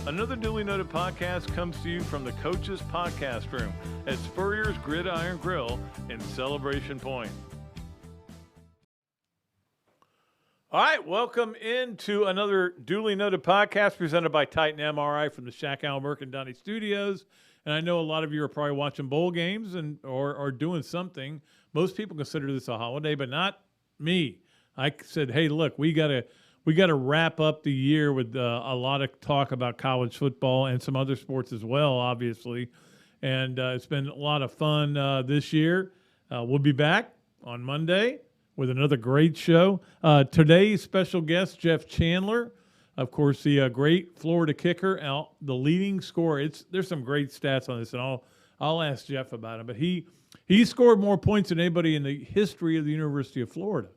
Another Dooley Noted Podcast comes to you from the Coach's Podcast Room at Spurrier's Gridiron Grill in Celebration Point. All right, welcome into another Dooley Noted Podcast presented by Titan MRI from the Shaq Allen Mercandani Studios. And I know a lot of you are probably watching bowl games or doing something. Most people consider this a holiday, but not me. I said, hey, look, we got to wrap up the year with a lot of talk about college football and some other sports as well, obviously. And it's been a lot of fun this year. We'll be back on Monday with another great show. Today's special guest, Jeff Chandler, of course, the great Florida kicker, the leading scorer. There's some great stats on this, and I'll ask Jeff about it. But he scored more points than anybody in the history of the University of Florida,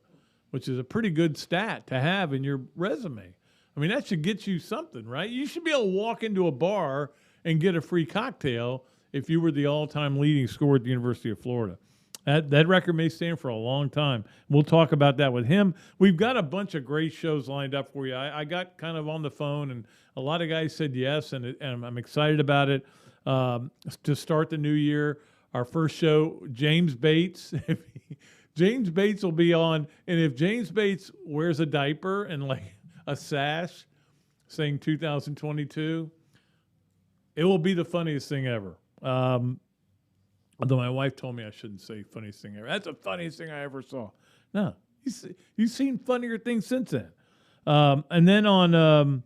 which is a pretty good stat to have in your resume. I mean, that should get you something, right? You should be able to walk into a bar and get a free cocktail if you were the all-time leading scorer at the University of Florida. That record may stand for a long time. We'll talk about that with him. We've got a bunch of great shows lined up for you. I got kind of on the phone, and a lot of guys said yes, and I'm excited about it. To start the new year, our first show, James Bates. James Bates will be on, and if James Bates wears a diaper and like a sash saying 2022, it will be the funniest thing ever. Although my wife told me I shouldn't say funniest thing ever. That's the funniest thing I ever saw. No, you've seen funnier things since then. And then on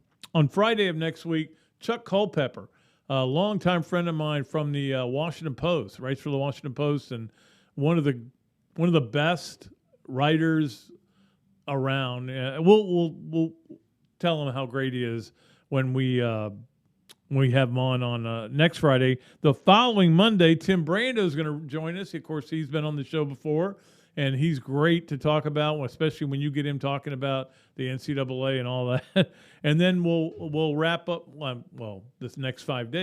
Friday of next week, Chuck Culpepper, a longtime friend of mine from the Washington Post, writes for the Washington Post, and one of the best writers around. We'll tell him how great he is when we have him on next Friday. The following Monday, Tim Brando is going to join us. Of course, he's been on the show before, and he's great to talk about, especially when you get him talking about the NCAA and all that. And then we'll wrap up this next 5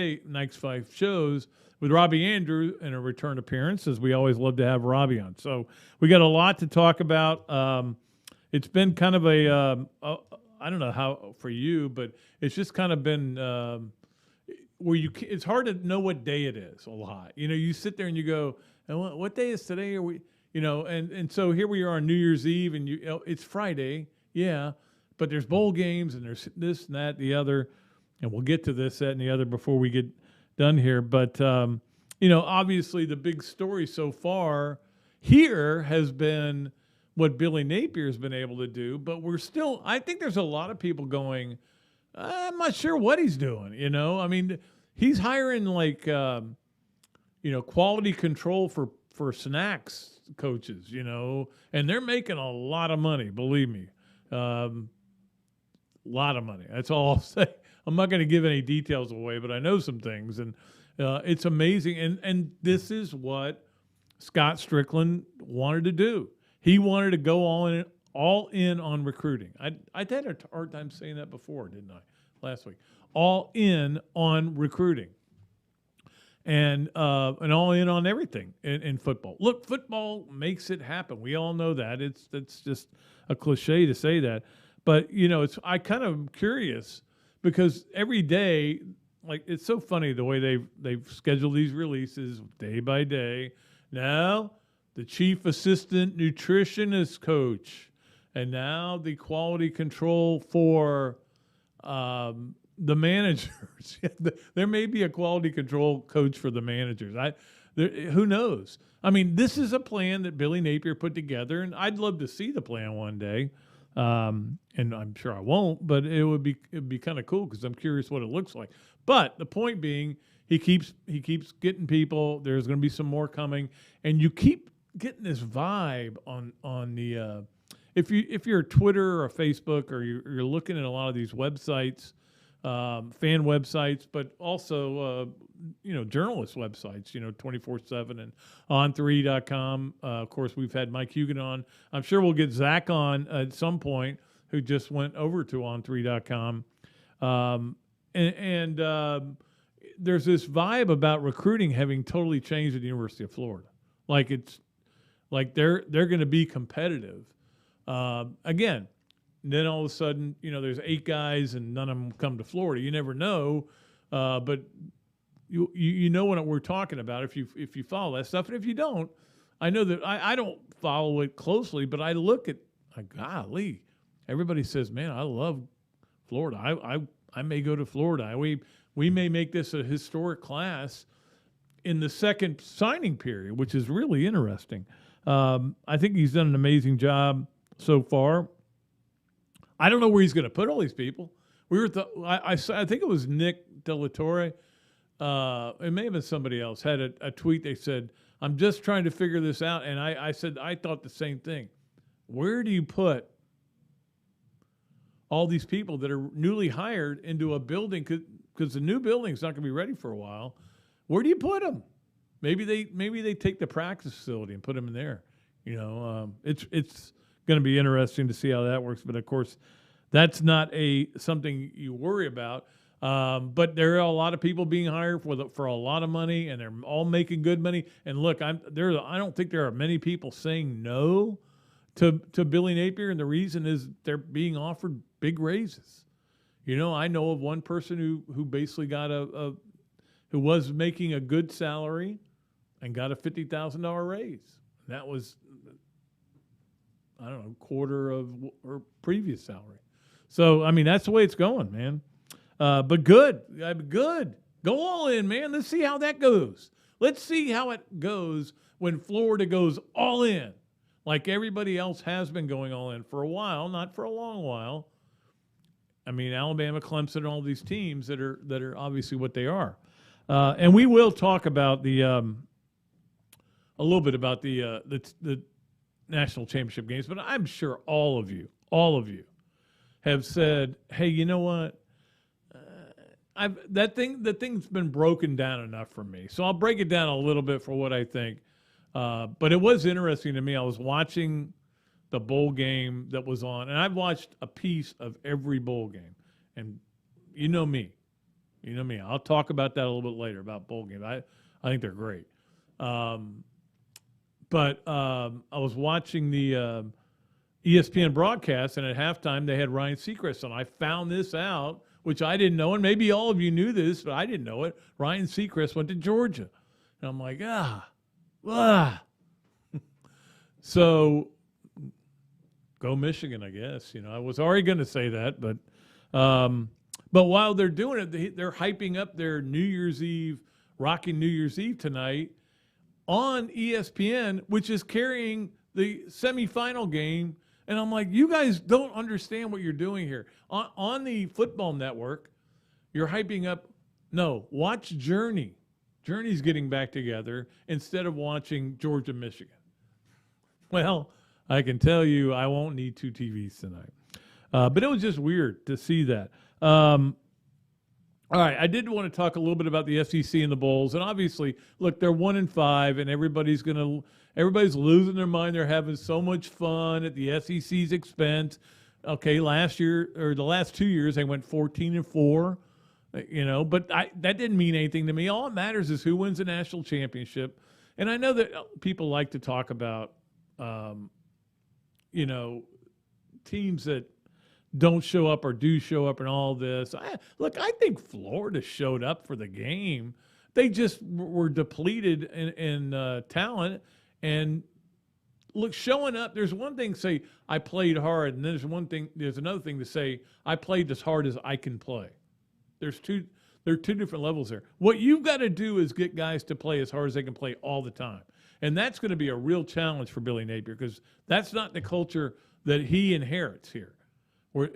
shows with Robbie Andrews in a return appearance, as we always love to have Robbie on. So we got a lot to talk about. It's been kind of I don't know how for you, but it's just kind of been where it's hard to know what day it is a lot. You know, you sit there and you go, what day is today? Are we, and so here we are on New Year's Eve, and it's Friday, yeah, but there's bowl games and there's this and that, the other, and we'll get to this, that, and the other before we get done here. But, obviously the big story so far here has been what Billy Napier has been able to do, but I think there's a lot of people going, I'm not sure what he's doing, I mean, he's hiring quality control for snacks coaches, and they're making a lot of money, believe me. A lot of money. That's all I'll say. I'm not going to give any details away, but I know some things, and it's amazing. And this is what Scott Strickland wanted to do. He wanted to go all in on recruiting. I had a hard time saying that before, didn't I? Last week. All in on recruiting. And all in on everything in football. Look, football makes it happen. We all know that. It's just a cliche to say that. But, I kind of curious because every day, it's so funny the way they've scheduled these releases day by day. Now, the chief assistant nutritionist coach, and now the quality control for the managers. There may be a quality control coach for the managers. Who knows? I mean, this is a plan that Billy Napier put together, and I'd love to see the plan one day. And I'm sure I won't, but it'd be kind of cool because I'm curious what it looks like. But the point being, he keeps getting people. There's going to be some more coming, and you keep getting this vibe on the if you're a Twitter or a Facebook or you're looking at a lot of these websites, fan websites, but also journalist websites, 24/7 and on3.com. Of course, we've had Mike Hugan on. I'm sure we'll get Zach on at some point, who just went over to on3.com. There's this vibe about recruiting having totally changed at the University of Florida. They're going to be competitive. Again, then all of a sudden, there's 8 guys and none of them come to Florida. You never know, but you know what we're talking about if you follow that stuff. And if you don't, I know that I don't follow it closely, but I look at, golly, everybody says, man, I love Florida. I may go to Florida. We may make this a historic class in the second signing period, which is really interesting. I think he's done an amazing job so far. I don't know where he's going to put all these people. We were I think it was Nick Delatorre. It may have been somebody else had a tweet. They said, I'm just trying to figure this out. And I said, I thought the same thing. Where do you put all these people that are newly hired into a building? Because the new building's not going to be ready for a while. Where do you put them? Maybe they take the practice facility and put them in there. It's going to be interesting to see how that works. But of course, that's not something you worry about. But there are a lot of people being hired for a lot of money, and they're all making good money. And look, I don't think there are many people saying no to Billy Napier, and the reason is they're being offered big raises. I know of one person who basically got who was making a good salary and got a $50,000 raise. That was, I don't know, quarter of her previous salary. So, I mean, that's the way it's going, man. But good. Go all in, man. Let's see how that goes. Let's see how it goes when Florida goes all in, like everybody else has been going all in for a while, not for a long while. I mean, Alabama, Clemson, and all these teams that are obviously what they are. And we will talk about a little bit about the national championship games, but I'm sure all of you have said, hey, you know what? The thing's been broken down enough for me. So I'll break it down a little bit for what I think. But it was interesting to me. I was watching the bowl game that was on, and I've watched a piece of every bowl game. And you know me. I'll talk about that a little bit later about bowl games. I think they're great. But I was watching the ESPN broadcast, and at halftime they had Ryan Seacrest on. I found this out, which I didn't know, and maybe all of you knew this, but I didn't know it. Ryan Seacrest went to Georgia. And I'm like, So go Michigan, I guess. I was already going to say that, but while they're doing it, they're hyping up their New Year's Eve, rocking New Year's Eve tonight on ESPN, which is carrying the semifinal game. And I'm like, you guys don't understand what you're doing here. On the football network, you're hyping up, no, watch Journey. Journey's getting back together instead of watching Georgia, Michigan. Well, I can tell you I won't need 2 TVs tonight. But it was just weird to see that. All right, I did want to talk a little bit about the SEC and the Bowls. And obviously, look, they're 1-5, and everybody's losing their mind. They're having so much fun at the SEC's expense. Okay, last year, or the last 2 years, they went 14-4. But that didn't mean anything to me. All that matters is who wins the national championship. And I know that people like to talk about, teams that don't show up or do show up and all this. I think Florida showed up for the game. They just were depleted in talent. And look, showing up, there's one thing to say, I played hard, and there's another thing to say, I played as hard as I can play. There are 2 different levels there. What you've got to do is get guys to play as hard as they can play all the time. And that's going to be a real challenge for Billy Napier, because that's not the culture that he inherits here. Where,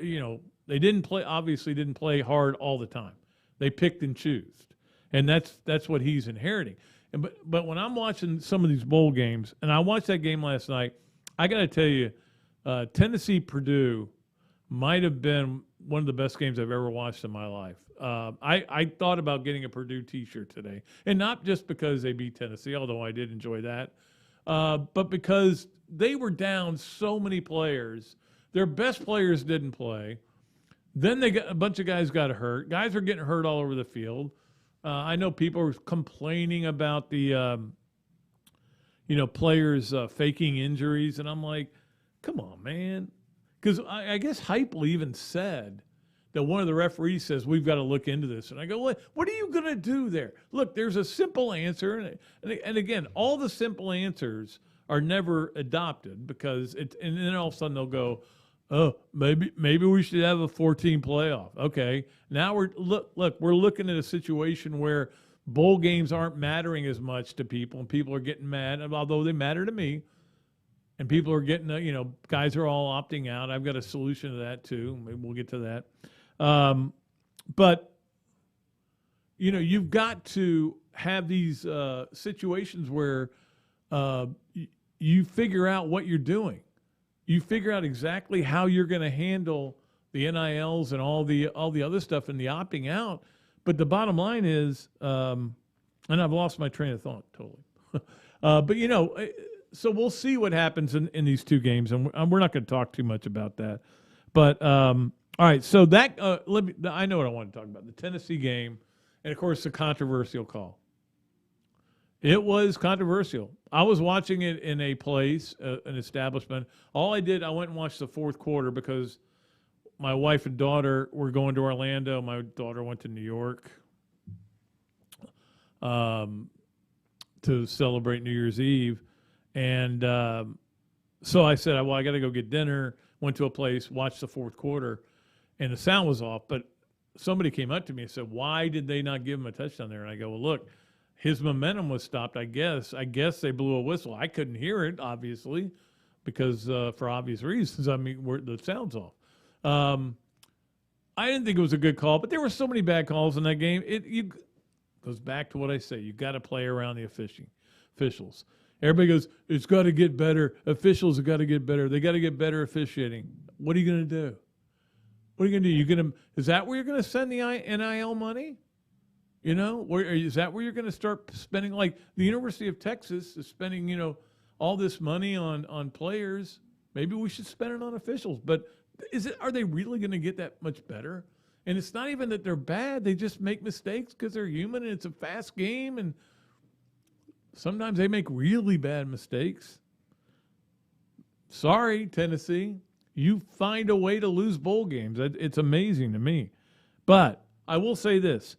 they didn't play hard all the time. They picked and chose. And that's what he's inheriting. But when I'm watching some of these bowl games, and I watched that game last night, I got to tell you, Tennessee-Purdue might have been one of the best games I've ever watched in my life. I thought about getting a Purdue T-shirt today, and not just because they beat Tennessee, although I did enjoy that, but because they were down so many players. Their best players didn't play. Then a bunch of guys got hurt. Guys were getting hurt all over the field. I know people were complaining about the players faking injuries, and I'm like, come on, man. because I guess Heupel even said that one of the referees says, we've got to look into this. And I go, what are you going to do there? Look, there's a simple answer. And again, all the simple answers are never adopted because and then all of a sudden they'll go, oh, maybe we should have a 14 playoff. Okay. Now we're looking at a situation where bowl games aren't mattering as much to people and people are getting mad, although they matter to me. And people are getting, guys are all opting out. I've got a solution to that too. Maybe we'll get to that. But, you've got to have these situations where you figure out what you're doing. You figure out exactly how you're going to handle the NILs and all the other stuff and the opting out. But the bottom line is, and I've lost my train of thought totally. But, so we'll see what happens in these two games, and we're not going to talk too much about that. But all right, so that I know what I want to talk about, the Tennessee game, and of course the controversial call. It was controversial. I was watching it in a place, an establishment. All I did, I went and watched the fourth quarter because my wife and daughter were going to Orlando. My daughter went to New York to celebrate New Year's Eve. And so I said, well, I got to go get dinner. Went to a place, watched the fourth quarter, and the sound was off. But somebody came up to me and said, why did they not give him a touchdown there? And I go, well, look, his momentum was stopped, I guess. I guess they blew a whistle. I couldn't hear it, obviously, because for obvious reasons. I mean, the sound's off. I didn't think it was a good call, but there were so many bad calls in that game. It goes back to what I say. You got to play around the officials. Everybody goes, it's got to get better. Officials have got to get better. They got to get better officiating. What are you going to do? What are you going to do? Is that where you're going to send the NIL money? Is that where you're going to start spending? Like the University of Texas is spending, all this money on players. Maybe we should spend it on officials. But are they really going to get that much better? And it's not even that they're bad. They just make mistakes because they're human and it's a fast game. And sometimes they make really bad mistakes. Sorry, Tennessee. You find a way to lose bowl games. It's amazing to me. But I will say this,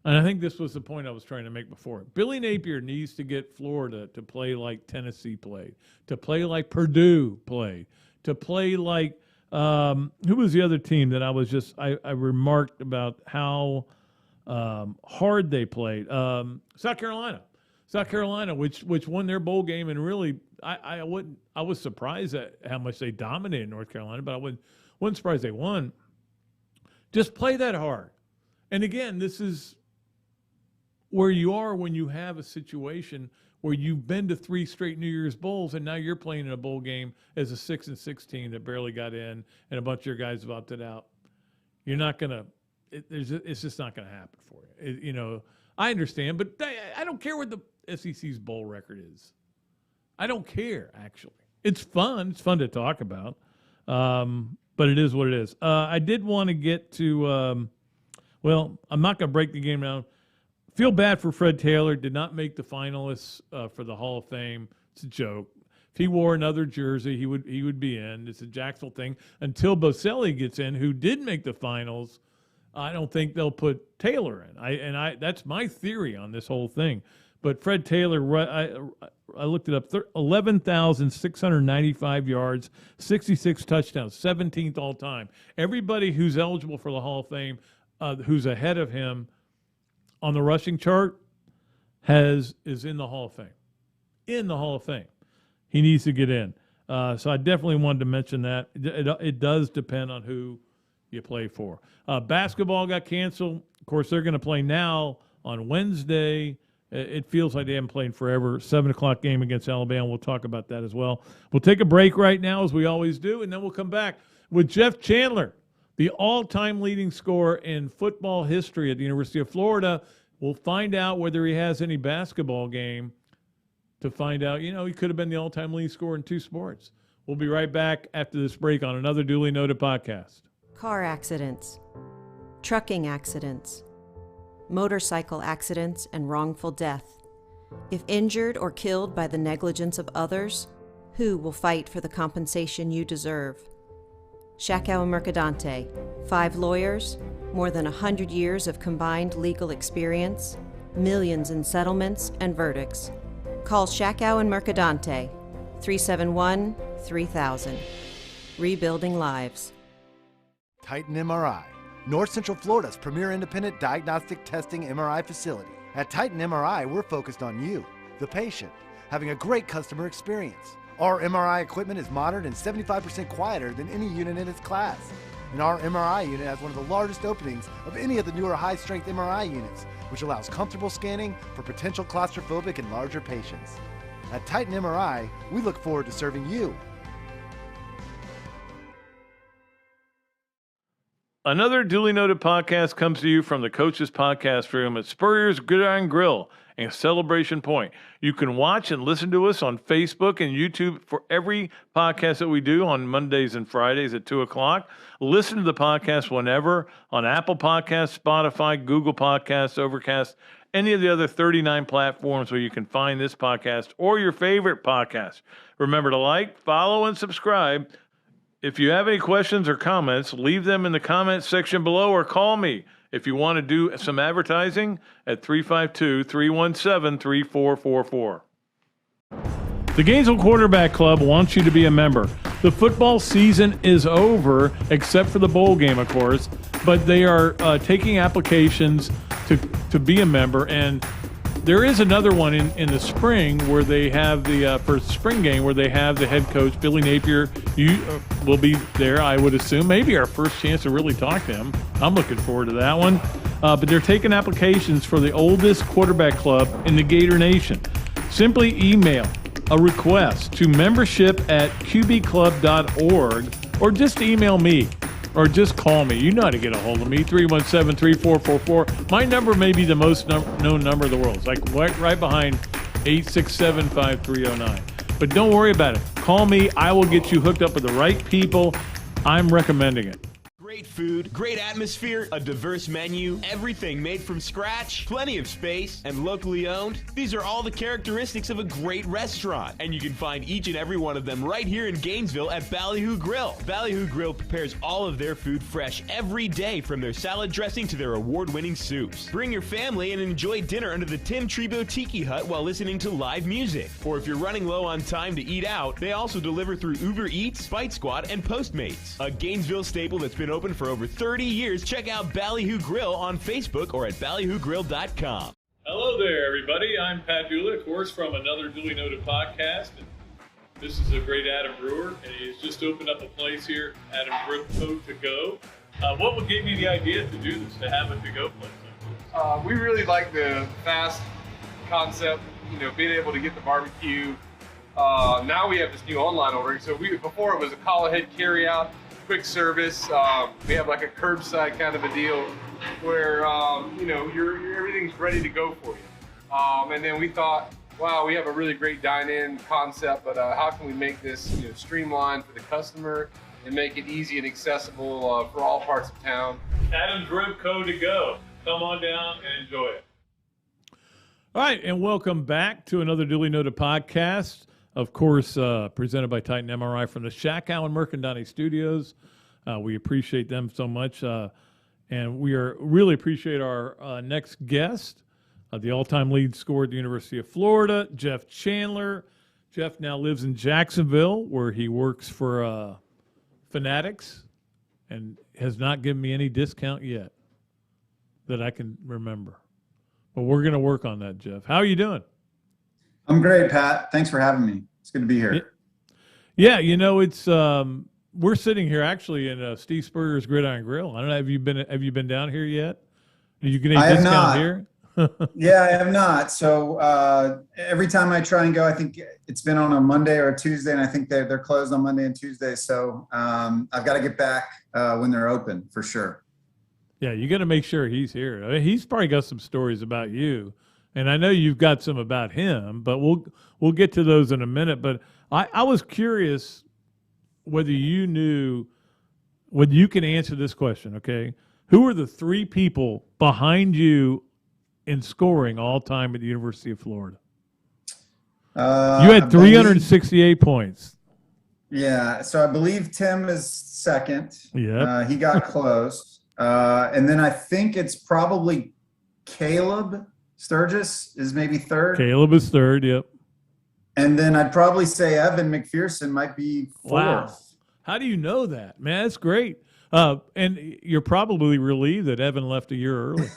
and I think this was the point I was trying to make before. Billy Napier needs to get Florida to play like Tennessee played, to play like Purdue played, to play like who was the other team that I remarked about how hard they played? South Carolina, which won their bowl game, and really I was surprised at how much they dominated North Carolina, but I wasn't surprised they won. Just play that hard. And again, this is where you are when you have a situation where you've been to 3 straight New Year's Bowls, and now you're playing in a bowl game as a 6-6 team that barely got in, and a bunch of your guys have opted out. You're not gonna. It's just not gonna happen for you. I understand, but I don't care what the SEC's bowl record is. I don't care, actually. It's fun. It's fun to talk about, but it is what it is. I did want to get to, I'm not going to break the game down. Feel bad for Fred Taylor. Did not make the finalists for the Hall of Fame. It's a joke. If he wore another jersey, he would be in. It's a Jacksonville thing. Until Boselli gets in, who did make the finals, I don't think they'll put Taylor in. That's my theory on this whole thing. But Fred Taylor, I looked it up, 11,695 yards, 66 touchdowns, 17th all time. Everybody who's eligible for the Hall of Fame, who's ahead of him on the rushing chart, is in the Hall of Fame. In the Hall of Fame. He needs to get in. So I definitely wanted to mention that. It does depend on who you play for. Basketball got canceled. Of course, they're going to play now on Wednesday. It feels like they haven't played forever. 7 o'clock game against Alabama. We'll talk about that as well. We'll take a break right now, as we always do, and then we'll come back with Jeff Chandler, the all-time leading scorer in football history at the University of Florida. We'll find out whether he has any basketball game to find out. He could have been the all-time leading scorer in 2 sports. We'll be right back after this break on Another Dooley Noted Podcast. Car accidents, trucking accidents, motorcycle accidents, and wrongful death. If injured or killed by the negligence of others, who will fight for the compensation you deserve? Shakow and Mercadante, 5 lawyers, more than 100 years of combined legal experience, millions in settlements and verdicts. Call Shakow and Mercadante, 371-3000. Rebuilding lives. Titan MRI, North Central Florida's premier independent diagnostic testing MRI facility. At Titan MRI, we're focused on you, the patient, having a great customer experience. Our MRI equipment is modern and 75% quieter than any unit in its class. And our MRI unit has one of the largest openings of any of the newer high-strength MRI units, which allows comfortable scanning for potential claustrophobic and larger patients. At Titan MRI, we look forward to serving you. Another Dooley Noted Podcast comes to you from the Coach's Podcast Room at Spurrier's Gridiron Grill and Celebration Point. You can watch and listen to us on Facebook and YouTube for every podcast that we do on Mondays and Fridays at 2 o'clock. Listen to the podcast whenever on Apple Podcasts, Spotify, Google Podcasts, Overcast, any of the other 39 platforms where you can find this podcast or your favorite podcast. Remember to like, follow, and subscribe. If you have any questions or comments, leave them in the comments section below or call me if you want to do some advertising at 352-317-3444. The Gainesville Quarterback Club wants you to be a member. The football season is over, except for the bowl game, of course, but they are taking applications to be a member, and there is another one in the spring where they have the first spring game where they have the head coach, Billy Napier. You will be there, I would assume. Maybe our first chance to really talk to him. I'm looking forward to that one. But they're taking applications for the oldest quarterback club in the Gator Nation. Simply email a request to membership@qbclub.org or just email me. Or just call me. You know how to get a hold of me, 317-3444. My number may be the most known number in the world. It's like right behind 867-5309. But don't worry about it. Call me. I will get you hooked up with the right people. I'm recommending it. Great food, great atmosphere, a diverse menu, everything made from scratch, plenty of space, and locally owned. These are all the characteristics of a great restaurant, and you can find each and every one of them right here in Gainesville at Ballyhoo Grill. Ballyhoo Grill prepares all of their food fresh every day, from their salad dressing to their award-winning soups. Bring your family and enjoy dinner under the Tim Trebo Tiki Hut while listening to live music. Or if you're running low on time to eat out, they also deliver through Uber Eats, Bite Squad, and Postmates. A Gainesville staple that's been open for over 30 years. Check out Ballyhoo Grill on Facebook or at ballyhoogrill.com. Hello there, everybody. I'm Pat Dooley, of course, from Another Dooley Noted Podcast. And this is the great Adam Brewer, and he's just opened up a place here, Adam Brewer To Go. What gave you the idea to do this, to have a to-go place like this? We really like the fast concept, being able to get the barbecue. Now we have this new online ordering. So before it was a call ahead carry out, quick service. We have like a curbside kind of a deal where everything's ready to go for you. And then we thought, wow, we have a really great dine-in concept, but how can we make this streamlined for the customer and make it easy and accessible for all parts of town? Adam's Rib Co. To Go. Come on down and enjoy it. All right, and welcome back to Another Dooley Noted Podcast. Of course, presented by Titan MRI from the Shakow and Mercadante Studios. We appreciate them so much. And we really appreciate our next guest, the all-time lead scorer at the University of Florida, Jeff Chandler. Jeff now lives in Jacksonville, where he works for Fanatics and has not given me any discount yet that I can remember. But we're going to work on that, Jeff. How are you doing? I'm great, Pat. Thanks for having me. It's good to be here. Yeah, it's we're sitting here actually in Steve Spurrier's Gridiron Grill. I don't know. Have you been down here yet? Did you get any discount here? Yeah, I have not. So every time I try and go, I think it's been on a Monday or a Tuesday, and I think they're closed on Monday and Tuesday. So I've got to get back when they're open for sure. Yeah, you got to make sure he's here. I mean, he's probably got some stories about you. And I know you've got some about him, but we'll get to those in a minute. But I was curious whether you can answer this question, okay? Who are the 3 people behind you in scoring all time at the University of Florida? You had 368 points. Yeah, so I believe Tim is second. Yeah. He got close. And then I think it's probably Caleb Sturgis is maybe third. Caleb is third, yep. And then I'd probably say Evan McPherson might be fourth. Wow. How do you know that? Man, that's great. And you're probably relieved that Evan left a year early.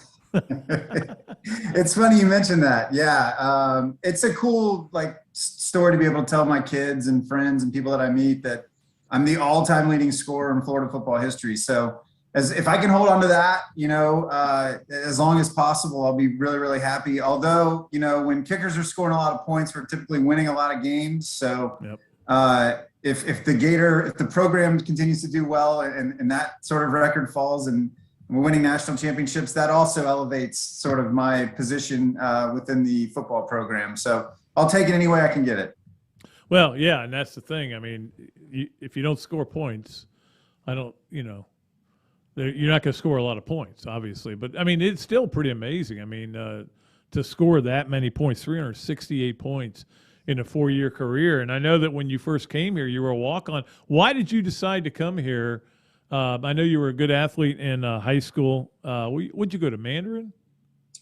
It's funny you mentioned that. Yeah. It's a cool story to be able to tell my kids and friends and people that I meet that I'm the all-time leading scorer in Florida football history. So if I can hold on to that, as long as possible, I'll be really, really happy. Although, when kickers are scoring a lot of points, we're typically winning a lot of games. So yep. If the program continues to do well and that sort of record falls and we're winning national championships, that also elevates sort of my position within the football program. So I'll take it any way I can get it. Well, yeah, and that's the thing. I mean, if you don't score points, you're not going to score a lot of points, obviously. But, I mean, it's still pretty amazing. I mean, to score that many points, 368 points in a 4-year career. And I know that when you first came here, you were a walk-on. Why did you decide to come here? I know you were a good athlete in high school. Would you go to Mandarin?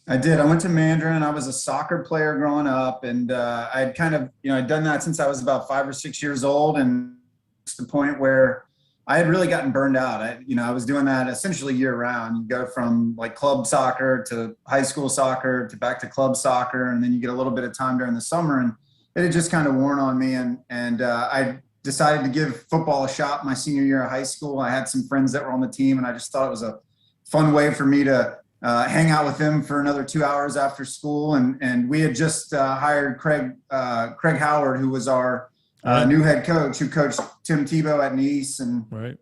I did. I went to Mandarin. I was a soccer player growing up, and I'd kind of, I'd done that since I was about 5 or 6 years old, and it's the point where I had really gotten burned out. I was doing that essentially year round. You go from club soccer to high school soccer to back to club soccer, and then you get a little bit of time during the summer, and it had just kind of worn on me. And I decided to give football a shot my senior year of high school. I had some friends that were on the team, and I just thought it was a fun way for me to hang out with them for another 2 hours after school. And we had just hired Craig Howard, who was our new head coach, who coached Tim Tebow at Nice and, right.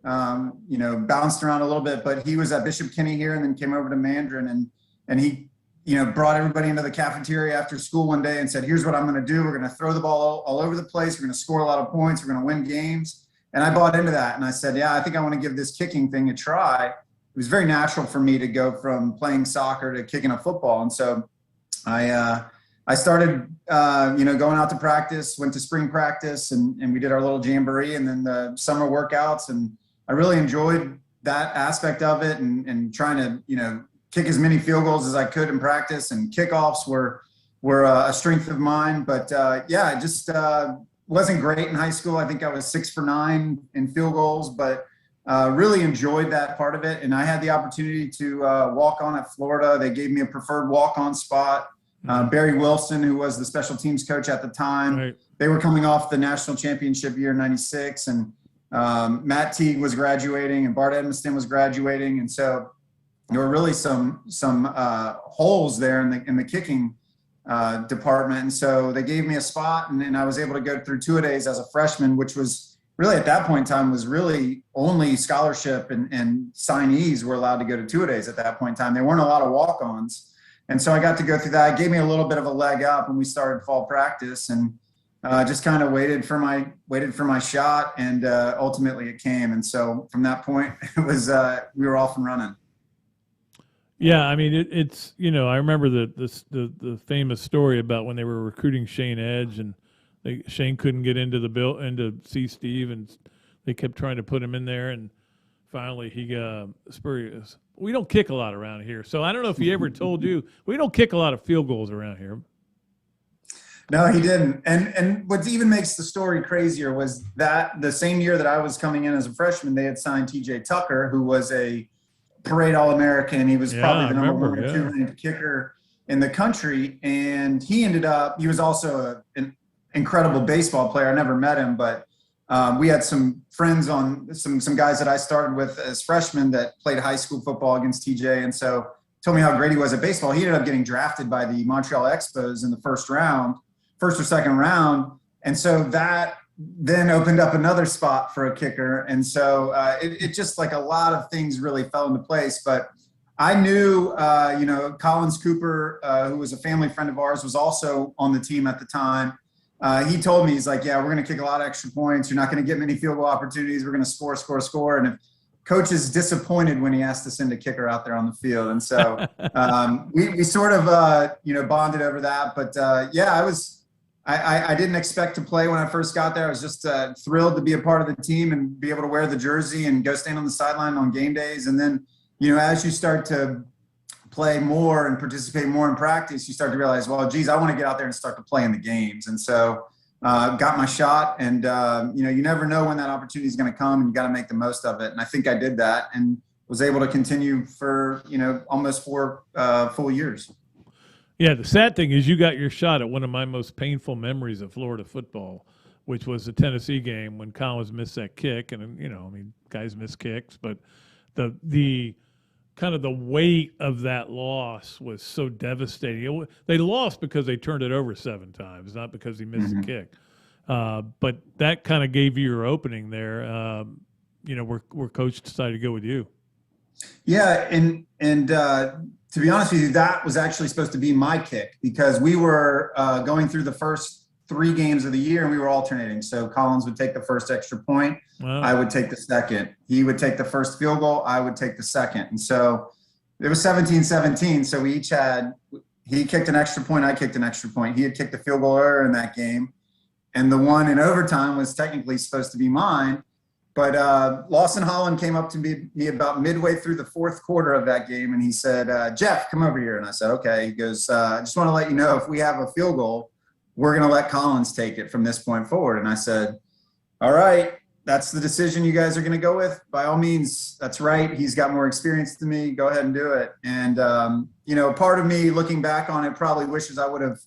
Bounced around a little bit, but he was at Bishop Kenny here and then came over to Mandarin and he, brought everybody into the cafeteria after school one day and said, here's what I'm going to do. We're going to throw the ball all over the place. We're going to score a lot of points. We're going to win games. And I bought into that. And I said, yeah, I think I want to give this kicking thing a try. It was very natural for me to go from playing soccer to kicking a football. And so I started, going out to practice, went to spring practice, and we did our little jamboree and then the summer workouts. And I really enjoyed that aspect of it and trying to, kick as many field goals as I could in practice, and kickoffs were a strength of mine. But I just wasn't great in high school. I think I was 6 for 9 in field goals, but really enjoyed that part of it. And I had the opportunity to walk on at Florida. They gave me a preferred walk-on spot. Barry Wilson, who was the special teams coach at the time, right. They were coming off the national championship year in '96, and Matt Teague was graduating and Bart Edmiston was graduating. And so there were really some holes there in the kicking department. And so they gave me a spot, and I was able to go through two-a-days as a freshman, which was really at that point in time was really only scholarship and signees were allowed to go to two-a-days at that point in time. There weren't a lot of walk-ons. And so I got to go through that. It gave me a little bit of a leg up when we started fall practice, and just kind of waited for my shot, and ultimately it came. And so from that point, it was we were off and running. Yeah, I mean it's I remember the famous story about when they were recruiting Shane Edge, and Shane couldn't get into into see Steve, and they kept trying to put him in there, and finally he Spurrier. We don't kick a lot around here, so I don't know if he ever told you we don't kick a lot of field goals around here. No, he didn't. And what even makes the story crazier was that the same year that I was coming in as a freshman, they had signed T.J. Tucker, who was a parade All-American. He was probably the number 1 or 2 ranked kicker in the country. And he was also an incredible baseball player. I never met him, but we had some friends on some guys that I started with as freshmen that played high school football against TJ. And so told me how great he was at baseball. He ended up getting drafted by the Montreal Expos in the first or second round. And so that then opened up another spot for a kicker. And so it just a lot of things really fell into place. But I knew, Collins Cooper, who was a family friend of ours, was also on the team at the time. He told me, he's like, yeah, we're going to kick a lot of extra points. You're not going to get many field goal opportunities. We're going to score. And if coach is disappointed when he has to send a kicker out there on the field. And so we sort of, bonded over that. But, I didn't expect to play when I first got there. I was just thrilled to be a part of the team and be able to wear the jersey and go stand on the sideline on game days. And then, as you start to play more and participate more in practice, you start to realize, well, geez, I want to get out there and start to play in the games. And so got my shot, and you never know when that opportunity is going to come, and you got to make the most of it. And I think I did that and was able to continue for, almost 4 full years. Yeah, the sad thing is you got your shot at one of my most painful memories of Florida football, which was the Tennessee game when Collins missed that kick. And, guys miss kicks, but the kind of the weight of that loss was so devastating. They lost because they turned it over 7 times, not because he missed the kick. But that kind of gave you your opening there, where Coach decided to go with you. Yeah, and to be honest with you, that was actually supposed to be my kick, because we were going through the first 3 games of the year and we were alternating. So Collins would take the first extra point. Wow. I would take the second. He would take the first field goal. I would take the second. And so it was 17-17. So we each he kicked an extra point. I kicked an extra point. He had kicked the field goal earlier in that game. And the one in overtime was technically supposed to be mine. But Lawson Holland came up to me about midway through the 4th quarter of that game, and he said, Jeff, come over here. And I said, okay. He goes, I just want to let you know, if we have a field goal, we're going to let Collins take it from this point forward. And I said, all right, that's the decision you guys are going to go with. By all means, that's right. He's got more experience than me. Go ahead and do it. And, part of me looking back on it probably wishes I would have,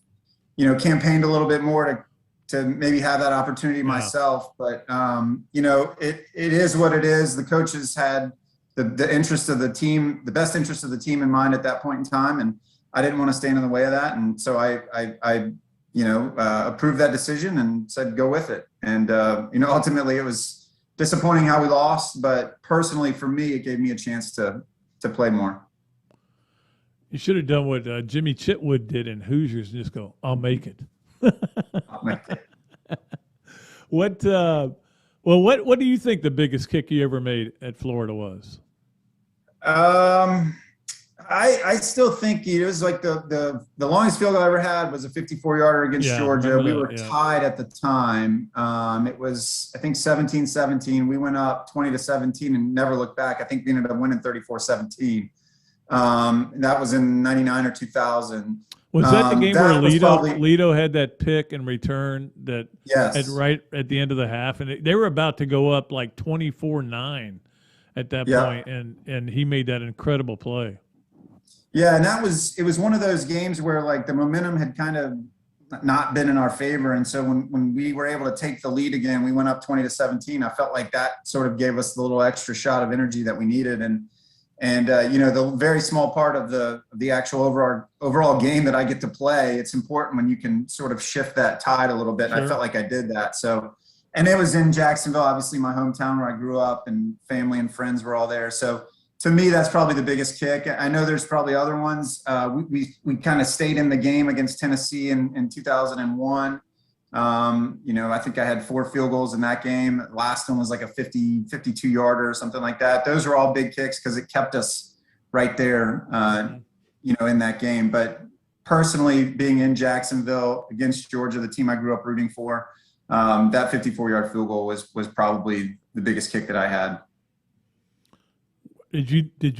campaigned a little bit more to maybe have that opportunity myself. But, it is what it is. The coaches had the interest of the team, the best interest of the team in mind at that point in time. And I didn't want to stand in the way of that. And so I approved that decision and said, go with it. And, ultimately it was disappointing how we lost, but personally for me, it gave me a chance to play more. You should have done what Jimmy Chitwood did in Hoosiers and just go, I'll make it. What do you think the biggest kick you ever made at Florida was? I still think it was like the longest field goal I ever had was a 54-yarder against Georgia. We were tied at the time. It was, I think, 17-17. We went up 20-17 and never looked back. I think we ended up winning 34-17. That was in 99 or 2000. Was that the game where Leto had that pick and return that right at the end of the half? And they were about to go up like 24-9 at that point, and he made that incredible play. Yeah, and it was one of those games where like the momentum had kind of not been in our favor. And so when we were able to take the lead again, we went up 20-17. I felt like that sort of gave us the little extra shot of energy that we needed. And the very small part of the actual overall game that I get to play, it's important when you can sort of shift that tide a little bit. Sure. And I felt like I did that. So, and it was in Jacksonville, obviously my hometown where I grew up, and family and friends were all there. So to me, that's probably the biggest kick. I know there's probably other ones. We kind of stayed in the game against Tennessee in 2001. I think I had 4 field goals in that game. The last one was like a 52 yarder or something like that. Those are all big kicks because it kept us right there, in that game. But personally, being in Jacksonville against Georgia, the team I grew up rooting for, that 54-yard field goal was probably the biggest kick that I had. Did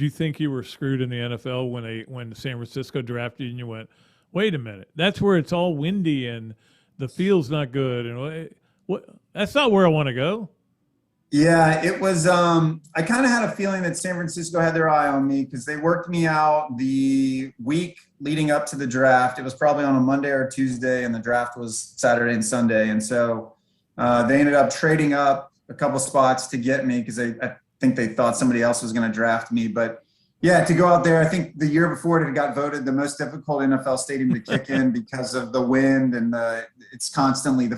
you think you were screwed in the NFL when San Francisco drafted you and you went, wait a minute, that's where it's all windy and the field's not good, and that's not where I want to go? Yeah, it was. I kind of had a feeling that San Francisco had their eye on me because they worked me out the week leading up to the draft. It was probably on a Monday or Tuesday, and the draft was Saturday and Sunday. And so they ended up trading up a couple spots to get me because I think they thought somebody else was going to draft me. But yeah, to go out there, I think the year before it got voted the most difficult NFL stadium to kick in because of the wind and the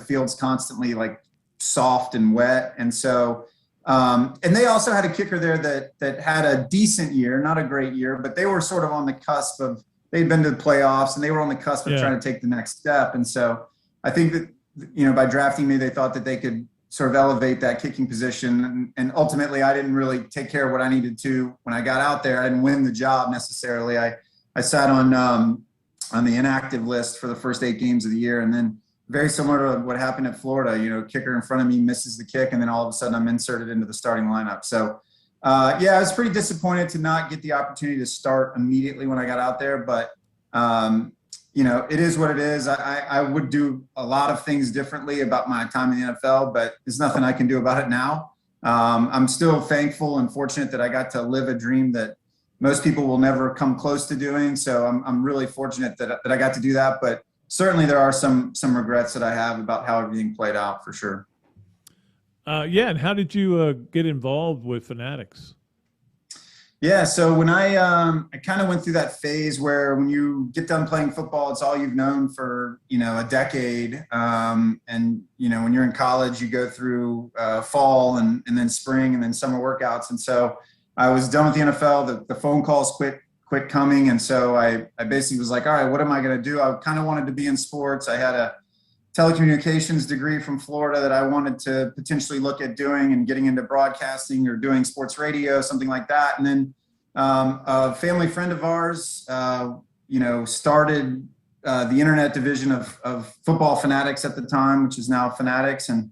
field's constantly like soft and wet. And so, and they also had a kicker there that had a decent year, not a great year, but they were sort of on the cusp of, they'd been to the playoffs and they were on the cusp of trying to take the next step. And so I think that, by drafting me, they thought that they could sort of elevate that kicking position. And ultimately I didn't really take care of what I needed to when I got out there. I didn't win the job necessarily. I sat on the inactive list for the first 8 games of the year. And then very similar to what happened at Florida. Kicker in front of me misses the kick, and then all of a sudden I'm inserted into the starting lineup. So, I was pretty disappointed to not get the opportunity to start immediately when I got out there. But, it is what it is. I would do a lot of things differently about my time in the NFL, but there's nothing I can do about it now. I'm still thankful and fortunate that I got to live a dream that most people will never come close to doing. So I'm really fortunate that I got to do that. But certainly there are some regrets that I have about how everything played out, for sure. And how did you get involved with Fanatics? Yeah, so when I kind of went through that phase where when you get done playing football, it's all you've known for, a decade. And, when you're in college, you go through fall and then spring and then summer workouts. And so I was done with the NFL. The phone calls quit coming. And so I basically was like, all right, what am I going to do? I kind of wanted to be in sports. I had a telecommunications degree from Florida that I wanted to potentially look at doing and getting into broadcasting or doing sports radio, something like that. And then a family friend of ours, started the internet division of Football Fanatics at the time, which is now Fanatics. And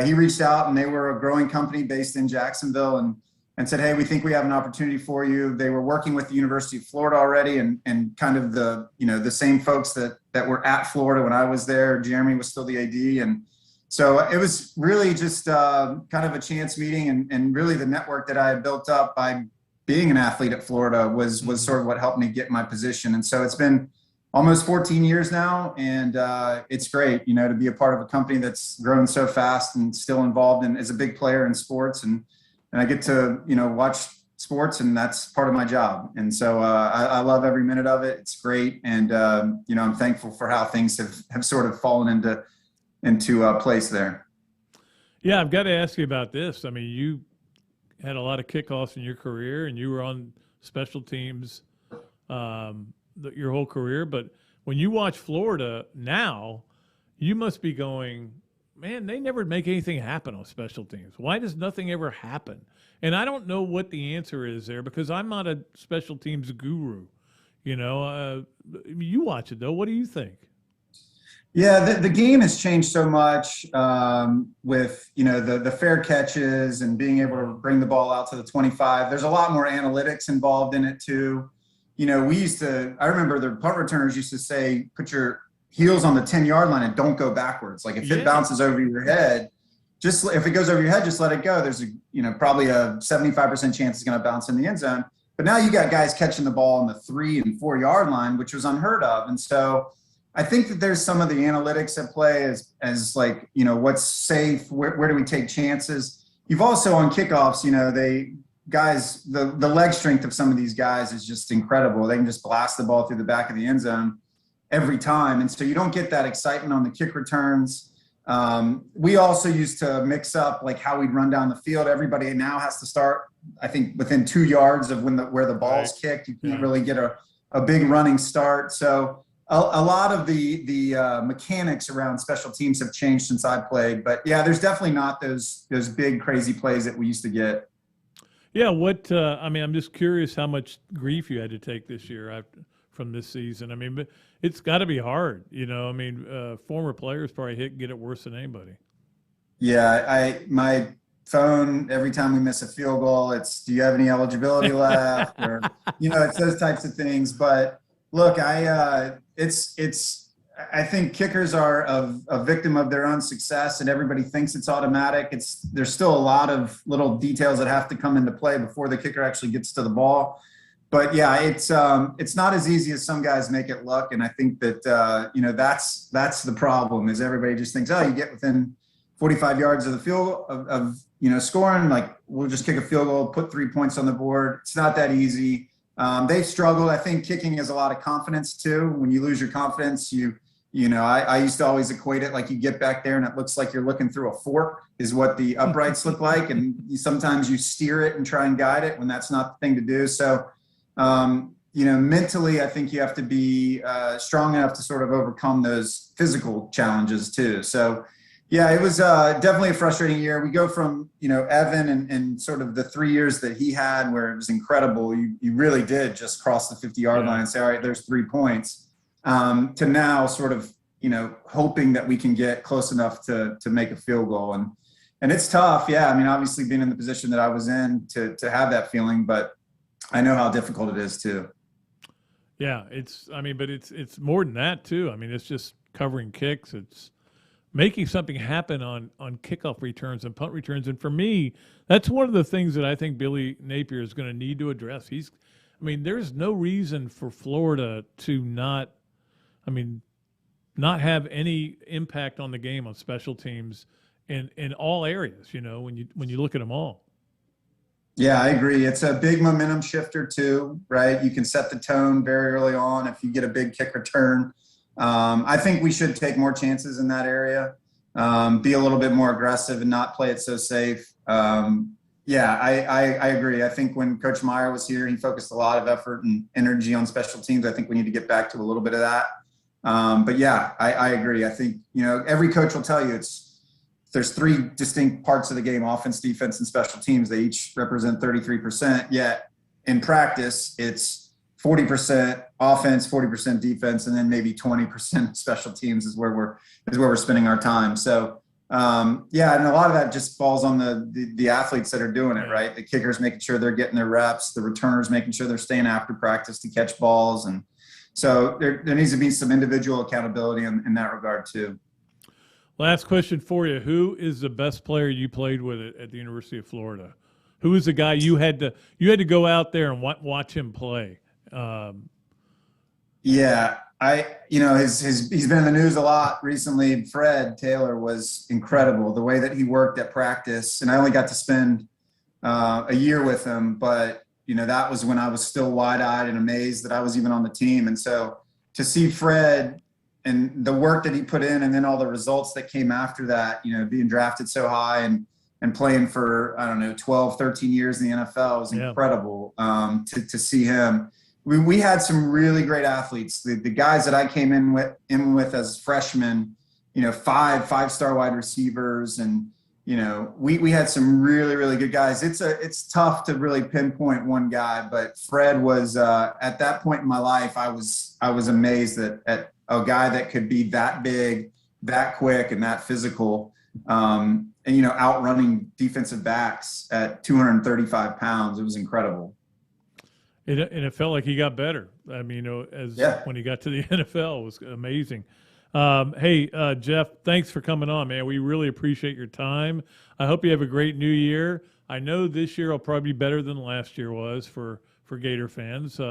he reached out, and they were a growing company based in Jacksonville, and said, hey, we think we have an opportunity for you. They were working with the University of Florida already, and kind of the same folks that were at Florida when I was there. Jeremy was still the AD. And so it was really just kind of a chance meeting, and really the network that I had built up by being an athlete at Florida was sort of what helped me get my position. And so it's been almost 14 years now, and it's great, to be a part of a company that's grown so fast and still involved and is a big player in sports. And I get to, watch sports, and that's part of my job. And so I love every minute of it. It's great. And, I'm thankful for how things have sort of fallen into place there. Yeah, I've got to ask you about this. I mean, you had a lot of kickoffs in your career, and you were on special teams your whole career. But when you watch Florida now, you must be going, man, they never make anything happen on special teams. Why does nothing ever happen? And I don't know what the answer is there, because I'm not a special teams guru. You watch it, though. What do you think? Yeah, the game has changed so much with, the fair catches and being able to bring the ball out to the 25. There's a lot more analytics involved in it, too. I remember the punt returners used to say, put your heels on the 10-yard line and don't go backwards. Like if it bounces over your head, if it goes over your head, just let it go. There's probably a 75% chance it's going to bounce in the end zone. But now you got guys catching the ball on the 3 and 4 yard line, which was unheard of. And so I think that there's some of the analytics at play as like, what's safe, where do we take chances? You've also on kickoffs, the leg strength of some of these guys is just incredible. They can just blast the ball through the back of the end zone every time. And so you don't get that excitement on the kick returns. We also used to mix up like how we'd run down the field. Everybody now has to start, I think, within 2 yards of where the ball's kicked. You can't really get a big running start. So a lot of the mechanics around special teams have changed since I played. But yeah, there's definitely not those big crazy plays that we used to get. Yeah, I'm just curious how much grief you had to take this year from this season. I mean, it's got to be hard, former players probably get it worse than anybody. Yeah, my phone, every time we miss a field goal, it's, do you have any eligibility left? Or, it's those types of things. But look, I think kickers are a victim of their own success, and everybody thinks it's automatic. There's still a lot of little details that have to come into play before the kicker actually gets to the ball. But yeah, it's not as easy as some guys make it look. And I think that, that's the problem, is everybody just thinks, you get within 45 yards of the field of scoring, like we'll just kick a field goal, put 3 points on the board. It's not that easy. They've struggled. I think kicking is a lot of confidence too. When you lose your confidence, I used to always equate it like you get back there and it looks like you're looking through a fork is what the uprights look like. And sometimes you steer it and try and guide it when that's not the thing to do. So, mentally, I think you have to be strong enough to sort of overcome those physical challenges too. So, yeah, it was definitely a frustrating year. We go from, Evan and sort of the 3 years that he had where it was incredible. You really did just cross the 50-yard line and say, all right, there's 3 points, to now sort of, hoping that we can get close enough to make a field goal. And it's tough. Yeah. I mean, obviously being in the position that I was in to have that feeling, but I know how difficult it is too. Yeah, but it's more than that too. I mean, it's just covering kicks. It's making something happen on kickoff returns and punt returns. And for me, that's one of the things that I think Billy Napier is going to need to address. There's no reason for Florida to not have any impact on the game on special teams in all areas, when you look at them all. Yeah, I agree. It's a big momentum shifter too, right? You can set the tone very early on if you get a big kick return. I think we should take more chances in that area, be a little bit more aggressive and not play it so safe. Yeah, I agree. I think when Coach Meyer was here, he focused a lot of effort and energy on special teams. I think we need to get back to a little bit of that. But yeah, I agree. I think, every coach will tell you there's three distinct parts of the game: offense, defense, and special teams. They each represent 33%. Yet in practice, it's 40% offense, 40% defense, and then maybe 20% special teams is where we're spending our time. So yeah, and a lot of that just falls on the athletes that are doing it, right? The kickers making sure they're getting their reps, the returners making sure they're staying after practice to catch balls. And so there needs to be some individual accountability in that regard too. Last question for you. Who is the best player you played with at the University of Florida? Who is the guy you had to go out there and watch him play? Yeah, he's been in the news a lot recently. Fred Taylor was incredible. The way that he worked at practice, and I only got to spend a year with him, but that was when I was still wide-eyed and amazed that I was even on the team. And so to see Fred and the work that he put in, and then all the results that came after that, being drafted so high and playing for, 12, 13 years in the NFL was incredible to see him. We had some really great athletes. The guys that I came in with as freshmen, five-star wide receivers, and we had some really, really good guys. It's tough to really pinpoint one guy, but Fred was at that point in my life, I was amazed at a guy that could be that big, that quick, and that physical, and outrunning defensive backs at 235 pounds. It was incredible. And it felt like he got better. When he got to the NFL, it was amazing. Hey, Jeff, thanks for coming on, man. We really appreciate your time. I hope you have a great new year. I know this year will probably be better than last year was for Gator fans.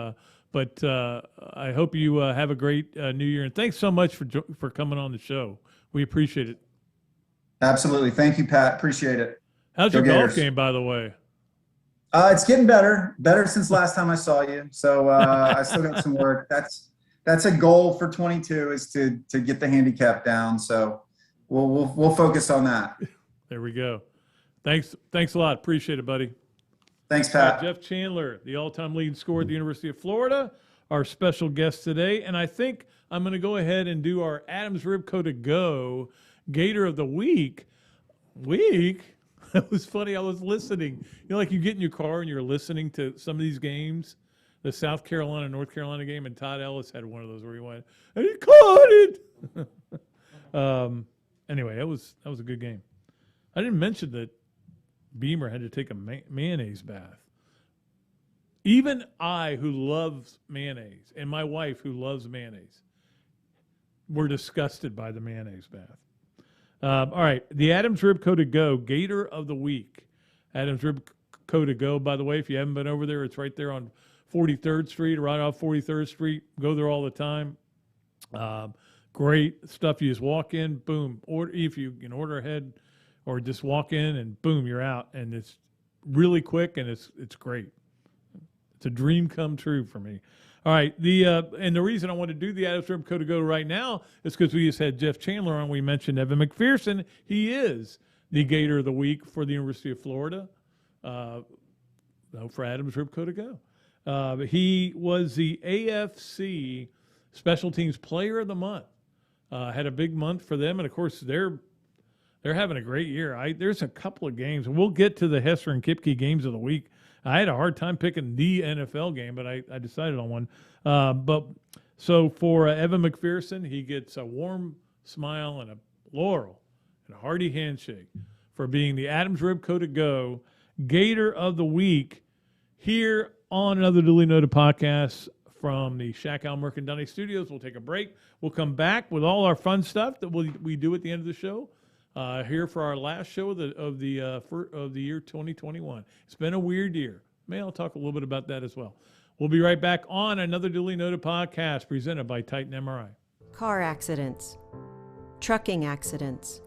But I hope you have a great new year. And thanks so much for coming on the show. We appreciate it. Absolutely. Thank you, Pat. Appreciate it. How's your golf game, by the way? It's getting better since last time I saw you. So I still got some work. That's a goal for 22 is to get the handicap down. So we'll focus on that. There we go. Thanks a lot. Appreciate it, buddy. Thanks, Pat. Jeff Chandler, the all-time leading scorer at the University of Florida, our special guest today. And I think I'm going to go ahead and do our Adams Ribco to Go Gator of the Week. That was funny. I was listening. Like you get in your car and you're listening to some of these games, the South Carolina, North Carolina game, and Todd Ellis had one of those where he went, and he caught it. Anyway, that was a good game. I didn't mention that Beamer had to take a mayonnaise bath. Even I, who loves mayonnaise, and my wife, who loves mayonnaise, were disgusted by the mayonnaise bath. All right, the Adams Ribco to Go Gator of the Week. Adams Ribco to Go, by the way, if you haven't been over there, it's right there on 43rd Street, right off 43rd Street. Go there all the time. Great stuff. You just walk in, boom. Order if you can order ahead, or just walk in and boom, you're out. And it's really quick and it's great. It's a dream come true for me. All right, and the reason I want to do the Adams Ribco to Go right now is because we just had Jeff Chandler on. We mentioned Evan McPherson. He is the Gator of the Week for the University of Florida. For Adams Ribco to Go. He was the AFC Special Teams Player of the Month. Had a big month for them, and of course they're having a great year. There's a couple of games. We'll get to the Hester and Kipke games of the week. I had a hard time picking the NFL game, but I decided on one. So for Evan McPherson, he gets a warm smile, and a laurel and a hearty handshake for being the Adams Ribco to Go Gator of the Week here on Another Dooley Noted Podcast from the Shack Al Mercandani Studios. We'll take a break. We'll come back with all our fun stuff that we do at the end of the show. Here for our last show of the year 2021. It's been a weird year. Maybe I'll talk a little bit about that as well. We'll be right back on Another Dooley Noted Podcast presented by Titan MRI. Car accidents, trucking accidents,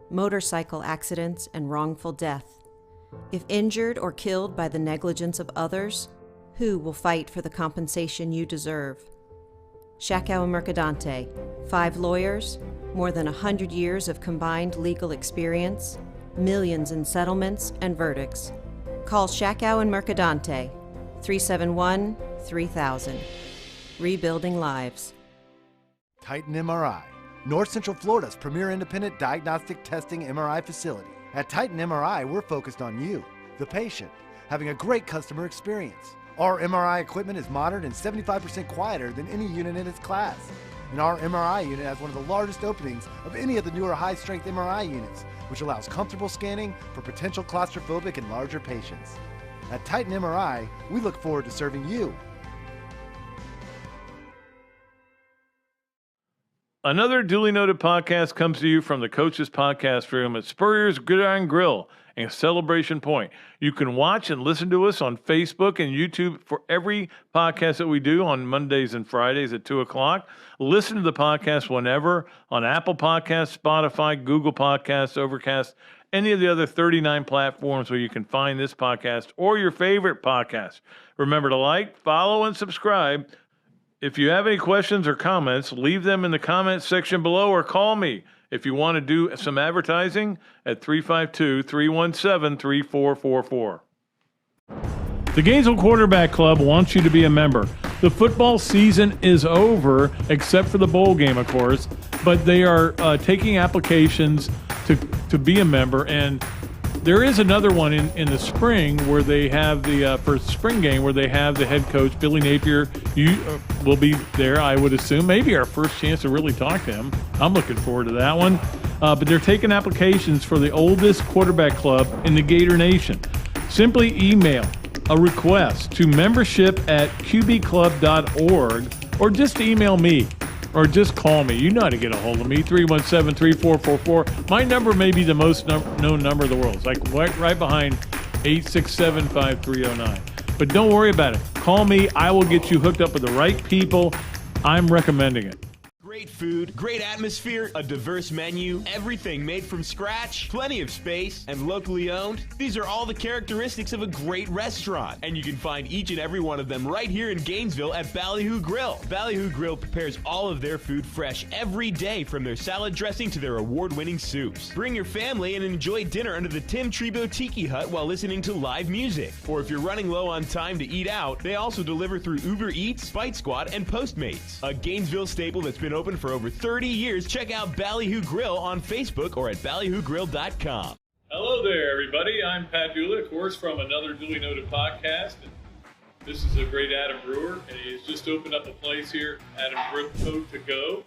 motorcycle accidents, and wrongful death. If injured or killed by the negligence of others, who will fight for the compensation you deserve? Shack-Out and Mercadante, 5 lawyers, more than 100 years of combined legal experience, millions in settlements and verdicts. Call Shack-Out and Mercadante, 371-3000. Rebuilding lives. Titan MRI, North Central Florida's premier independent diagnostic testing MRI facility. At Titan MRI, we're focused on you, the patient, having a great customer experience. Our MRI equipment is modern and 75% quieter than any unit in its class. And our MRI unit has one of the largest openings of any of the newer high-strength MRI units, which allows comfortable scanning for potential claustrophobic and larger patients. At Titan MRI, we look forward to serving you. Another Duly Noted Podcast comes to you from the Coach's Podcast Room at Spurrier's Gridiron Grill and Celebration Point. You can watch and listen to us on Facebook and YouTube for every podcast that we do on Mondays and Fridays at 2 o'clock. Listen to the podcast whenever on Apple Podcasts, Spotify, Google Podcasts, Overcast, any of the other 39 platforms where you can find this podcast or your favorite podcast. Remember to like, follow, and subscribe. If you have any questions or comments, leave them in the comments section below or call me if you want to do some advertising at 352-317-3444. The Gainesville Quarterback Club wants you to be a member. The football season is over, except for the bowl game, of course, but they are taking applications to be a member, and there is another one in the spring where they have the first spring game where they have the head coach, Billy Napier. You will be there, I would assume. Maybe our first chance to really talk to him. I'm looking forward to that one. But they're taking applications for the oldest quarterback club in the Gator Nation. Simply email a request to membership@qbclub.org or just email me. Or just call me. You know how to get a hold of me, 317-3444. My number may be the most known number in the world. It's like right behind 867-5309. But don't worry about it. Call me. I will get you hooked up with the right people. I'm recommending it. Great food, great atmosphere, a diverse menu, everything made from scratch, plenty of space, and locally owned. These are all the characteristics of a great restaurant, and you can find each and every one of them right here in Gainesville at Ballyhoo Grill. Ballyhoo Grill prepares all of their food fresh every day, from their salad dressing to their award-winning soups. Bring your family and enjoy dinner under the Tim Trebo Tiki Hut while listening to live music. Or if you're running low on time to eat out, they also deliver through Uber Eats, Bite Squad, and Postmates. A Gainesville staple that's been open for over 30 years. Check out Ballyhoo Grill on Facebook or at ballyhoogrill.com. Hello there, everybody. I'm Pat Dooley, of course, from Another Dooley Noted Podcast. And this is a great Adam Brewer, and he's just opened up a place here, Adam Ribco to Go.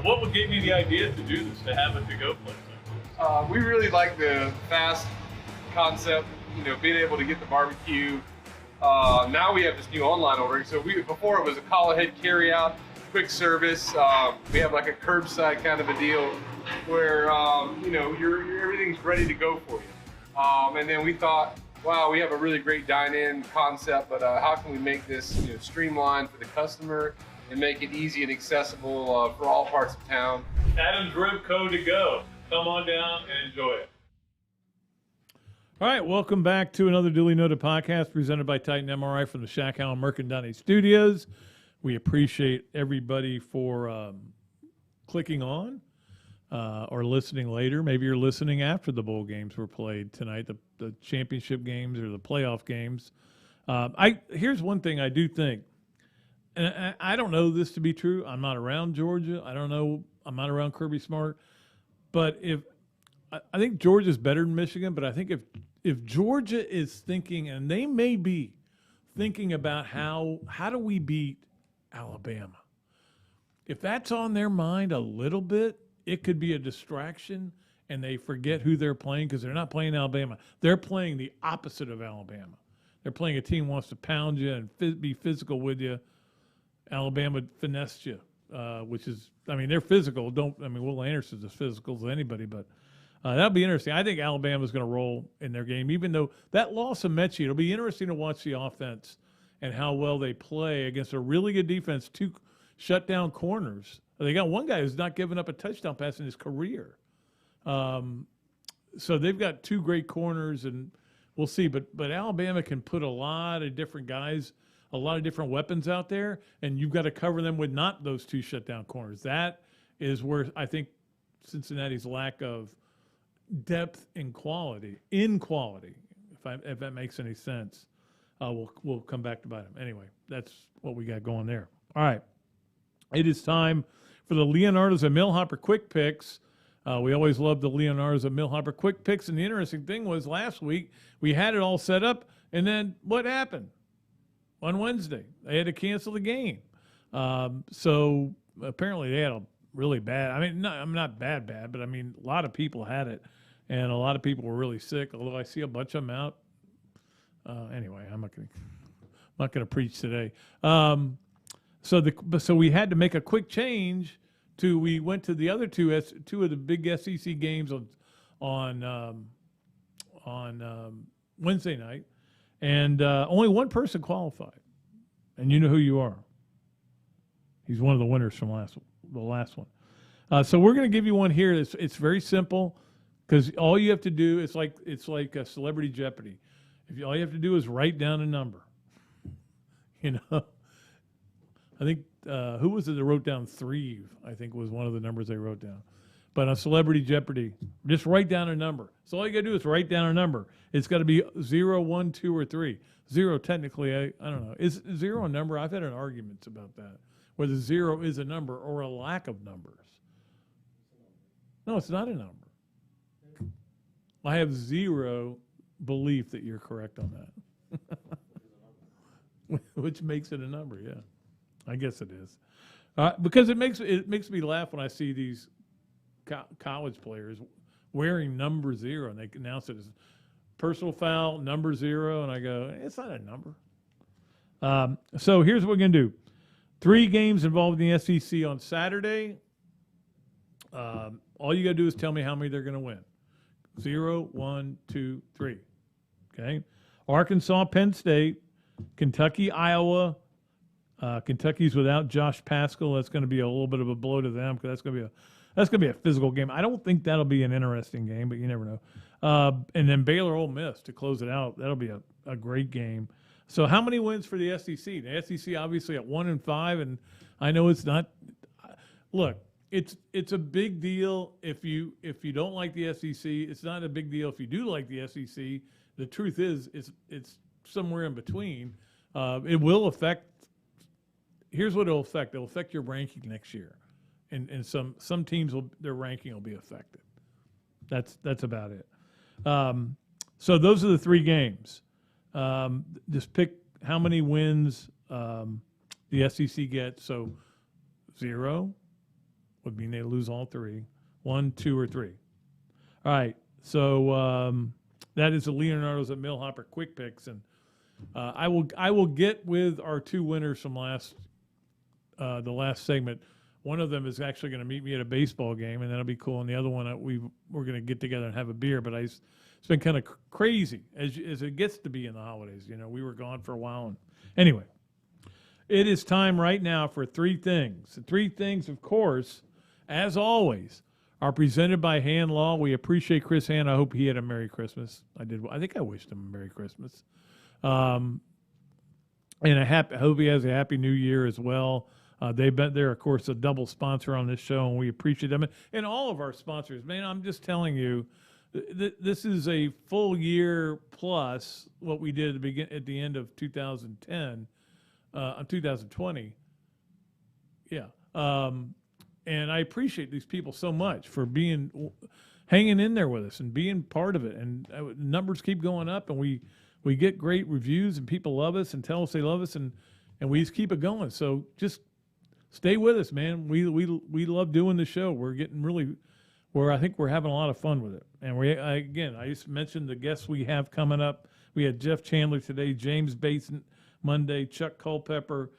What would give you the idea to do this, to have a to-go place like this? We really like the fast concept, being able to get the barbecue. Now we have this new online ordering. So before it was a call ahead carry out, quick service. We have like a curbside kind of a deal where everything's ready to go for you. And then we thought, wow, we have a really great dine-in concept, but how can we make this streamlined for the customer and make it easy and accessible for all parts of town? Adam's Ribco to Go. Come on down and enjoy it. All right, welcome back to another Duly Noted Podcast presented by Titan MRI from the Shack-Out and Mercandani Studios. We appreciate everybody for clicking on or listening later. Maybe you're listening after the bowl games were played tonight, the championship games or the playoff games. Here's one thing I do think, and I don't know this to be true. I'm not around Georgia. I don't know. I'm not around Kirby Smart. But I think Georgia's better than Michigan, but I think if Georgia is thinking, and they may be thinking about how do we beat Alabama, if that's on their mind a little bit, it could be a distraction and they forget who they're playing because they're not playing Alabama. They're playing the opposite of Alabama. They're playing a team who wants to pound you and be physical with you. Alabama finessed you, which is, I mean, they're physical. Will Anderson's as physical as anybody, but that'll be interesting. I think Alabama's going to roll in their game, even though that loss of Mechie, it'll be interesting to watch the offense and how well they play against a really good defense, 2 shutdown corners. They got one guy who's not given up a touchdown pass in his career. So they've got 2 great corners, and we'll see. But Alabama can put a lot of different guys, a lot of different weapons out there, and you've got to cover them with not those 2 shutdown corners. That is where I think Cincinnati's lack of depth and quality, if that makes any sense, we'll come back to bite them. Anyway, that's what we got going there. All right. It is time for the Leonardo's and Millhopper Quick Picks. We always love the Leonardo's and Millhopper Quick Picks, and the interesting thing was last week we had it all set up, and then what happened? On Wednesday, they had to cancel the game. So apparently they had a really bad, I'm not bad, but I mean, a lot of people had it, and a lot of people were really sick, although I see a bunch of them out. Anyway, I'm not going to preach today. So we had to make a quick change we went to the other two of the big SEC games on Wednesday night, and only one person qualified, and you know who you are. He's one of the winners from the last one. So we're going to give you one here. It's very simple because all you have to do it's like a Celebrity Jeopardy. All you have to do is write down a number. You know, I think who was it that wrote down 3? I think was one of the numbers they wrote down. But on Celebrity Jeopardy, just write down a number. So all you got to do is write down a number. It's got to be 0, 1, 2, or 3. 0, technically, I don't know. Is 0 a number? I've had an argument about that, whether 0 is a number or a lack of numbers. No, it's not a number. I have zero belief that you're correct on that. Which makes it a number, yeah. I guess it is. Because it makes me laugh when I see these college players wearing number 0, and they announce it as personal foul, number 0, and I go, it's not a number. So here's what we're going to do. 3 games involved in the SEC on Saturday. All you got to do is tell me how many they're going to win. 0, 1, 2, 3. Okay? Arkansas, Penn State, Kentucky, Iowa. Kentucky's without Josh Paschal. That's going to be a little bit of a blow to them because that's going to be a physical game. I don't think that'll be an interesting game, but you never know. And then Baylor, Ole Miss to close it out. That'll be a great game. So how many wins for the SEC? The SEC obviously at 1-5, and I know it's not. Look, it's a big deal if you don't like the SEC. It's not a big deal if you do like the SEC. The truth is, it's somewhere in between. It will affect. Here's what it'll affect. It'll affect your ranking next year, and some teams their ranking will be affected. That's about it. So those are the 3 games. Just pick how many wins the SEC gets. So 0 would mean they lose all 3. 1, 2, or 3. All right. So that is the Leonardo's at Millhopper Quick Picks, and I will get with our 2 winners from the last segment. One of them is actually going to meet me at a baseball game, and that'll be cool. And the other one, we're going to get together and have a beer. But it's been kind of crazy as it gets to be in the holidays. You know, we were gone for a while. And anyway, it is time right now for 3 things. The 3 things, of course, as always, are presented by Hand Law. We appreciate Chris Hand. I hope he had a Merry Christmas. I did. I think I wished him a Merry Christmas. And I hope he has a Happy New Year as well. They're, of course, a double sponsor on this show, and we appreciate them. And all of our sponsors, man, I'm just telling you, this is a full year plus what we did at the end of 2010, 2020. Yeah. And I appreciate these people so much for hanging in there with us and being part of it. And numbers keep going up, and we get great reviews, and people love us and tell us they love us, and we just keep it going. So just stay with us, man. We love doing the show. We're getting where I think we're having a lot of fun with it. And I just mentioned the guests we have coming up. We had Jeff Chandler today, James Basin Monday, Chuck Culpepper,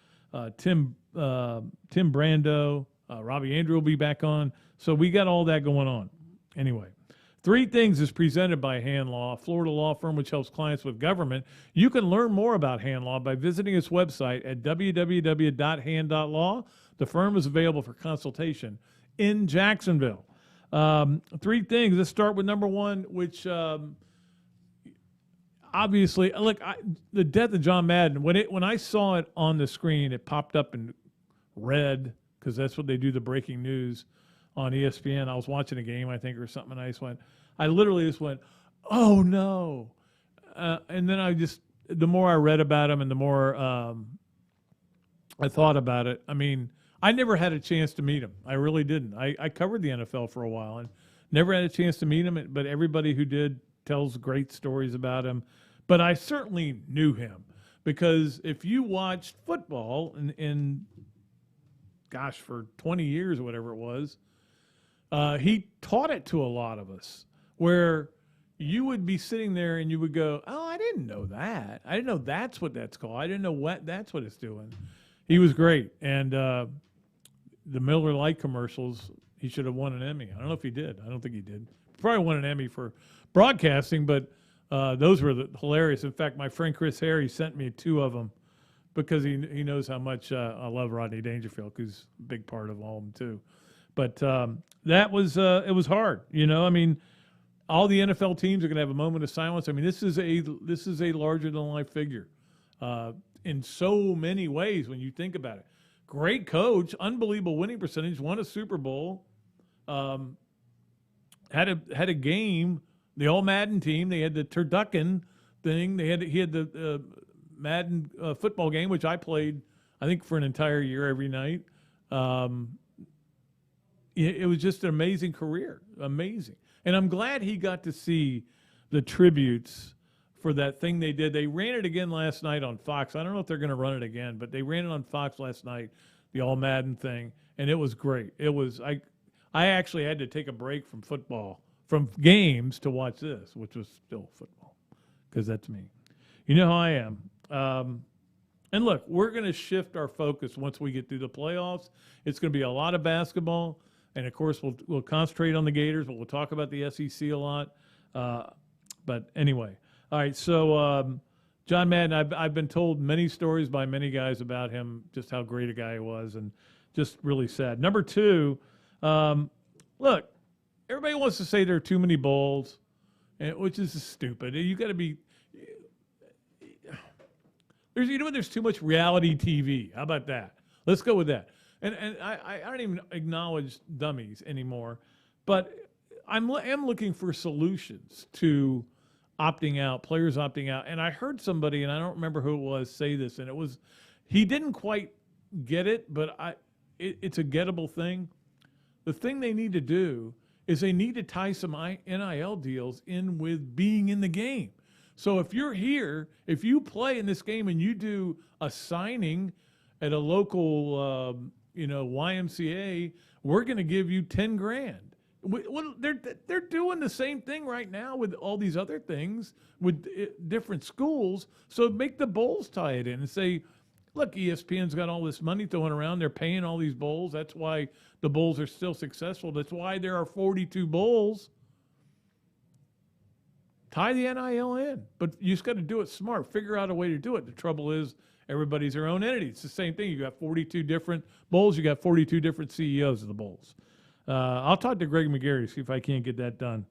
Tim Brando, Robbie Andrew will be back on. So we got all that going on. Anyway, Three Things is presented by Hand Law, a Florida law firm which helps clients with government. You can learn more about Hand Law by visiting its website at www.hand.law. The firm is available for consultation in Jacksonville. Three things. Let's start with number one, which obviously, look, the death of John Madden. When I saw it on the screen, it popped up in red because that's what they do, the breaking news on ESPN. I was watching a game, I think, or something, and I literally just went, oh no. And then the more I read about him and the more I thought about it, I mean, I never had a chance to meet him. I really didn't. I covered the NFL for a while and never had a chance to meet him, but everybody who did tells great stories about him. But I certainly knew him because if you watched football for 20 years or whatever it was, he taught it to a lot of us where you would be sitting there and you would go, oh, I didn't know that. I didn't know that's what that's called. I didn't know that's what it's doing. He was great. And the Miller Lite commercials, he should have won an Emmy. I don't know if he did. I don't think he did. Probably won an Emmy for broadcasting, but those were hilarious. In fact, my friend Chris Harry sent me 2 of them because he knows how much I love Rodney Dangerfield, who's a big part of all of them too. But that was it was hard. I mean, all the NFL teams are going to have a moment of silence. I mean, this is a larger than life figure in so many ways when you think about it. Great coach, unbelievable winning percentage, won a Super Bowl, had a game. The All Madden team, they had the turducken thing. He had the Madden football game, which I played, I think, for an entire year every night. It was just an amazing career, amazing. And I'm glad he got to see the tributes for that thing they did. They ran it again last night on Fox. I don't know if they're going to run it again, but they ran it on Fox last night, the All Madden thing, and it was great. It was I actually had to take a break from football, from games, to watch this, which was still football, because that's me. You know how I am. And look, we're going to shift our focus once we get through the playoffs. It's going to be a lot of basketball. And, of course, we'll concentrate on the Gators, but we'll talk about the SEC a lot. But anyway, all right, so John Madden, I've been told many stories by many guys about him, just how great a guy he was, and just really sad. Number 2, look, everybody wants to say there are too many bowls, which is stupid. You got to be there's too much reality TV. How about that? Let's go with that. And I don't even acknowledge dummies anymore, but I am looking for solutions to opting out, players opting out. And I heard somebody, and I don't remember who it was, say this, and he didn't quite get it, but it's a gettable thing. The thing they need to do is they need to tie some NIL deals in with being in the game. So if you're here, if you play in this game and you do a signing at a local YMCA, we're going to give you $10,000. They're doing the same thing right now with all these other things with different schools. So make the bowls tie it in and say, look, ESPN's got all this money throwing around. They're paying all these bowls. That's why the bowls are still successful. That's why there are 42 bowls. Tie the NIL in. But you just got to do it smart. Figure out a way to do it. The trouble is, everybody's their own entity. It's the same thing. You got 42 different bowls. You got 42 different CEOs of the bowls. I'll talk to Greg McGarry, see if I can't get that done.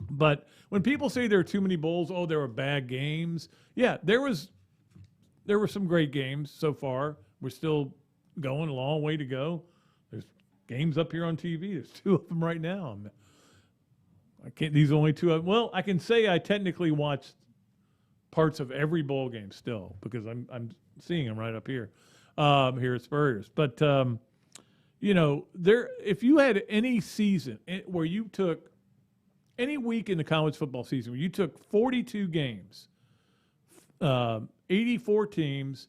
But when people say there are too many bowls, there were bad games. Yeah, there were some great games so far. We're still going, a long way to go. There's games up here on TV. There's 2 of them right now. These are only 2 of them. Well, I can say I technically watched parts of every bowl game still because I'm seeing them right up here here at Spurrier's. But if you had any season where you took any week in the college football season where you took 42 games, 84 teams,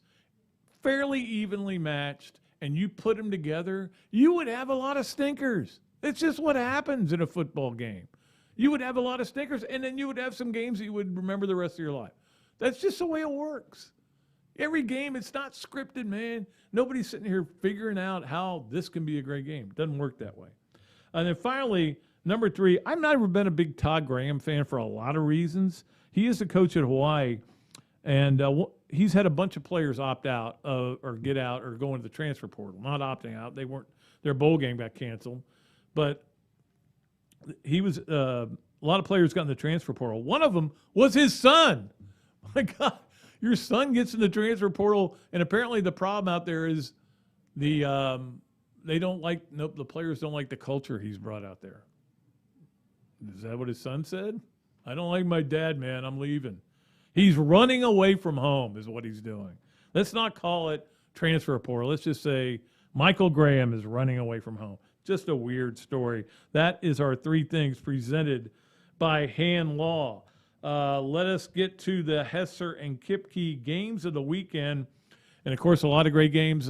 fairly evenly matched, and you put them together, you would have a lot of stinkers. It's just what happens in a football game. You would have a lot of stinkers, and then you would have some games that you would remember the rest of your life. That's just the way it works. Every game, it's not scripted, man. Nobody's sitting here figuring out how this can be a great game. It doesn't work that way. And then finally, number 3, I've never been a big Todd Graham fan for a lot of reasons. He is the coach at Hawaii, and he's had a bunch of players opt out or get out or go into the transfer portal. Not opting out. Their bowl game got canceled. But he was a lot of players got in the transfer portal. One of them was his son. My God, your son gets in the transfer portal, and apparently the problem out there is the players don't like the culture he's brought out there. Is that what his son said? I don't like my dad, man. I'm leaving. He's running away from home is what he's doing. Let's not call it transfer portal. Let's just say Michael Graham is running away from home. Just a weird story. That is our 3 things presented by Hand Law. Let us get to the Hesser and Kipke games of the weekend. And, of course, a lot of great games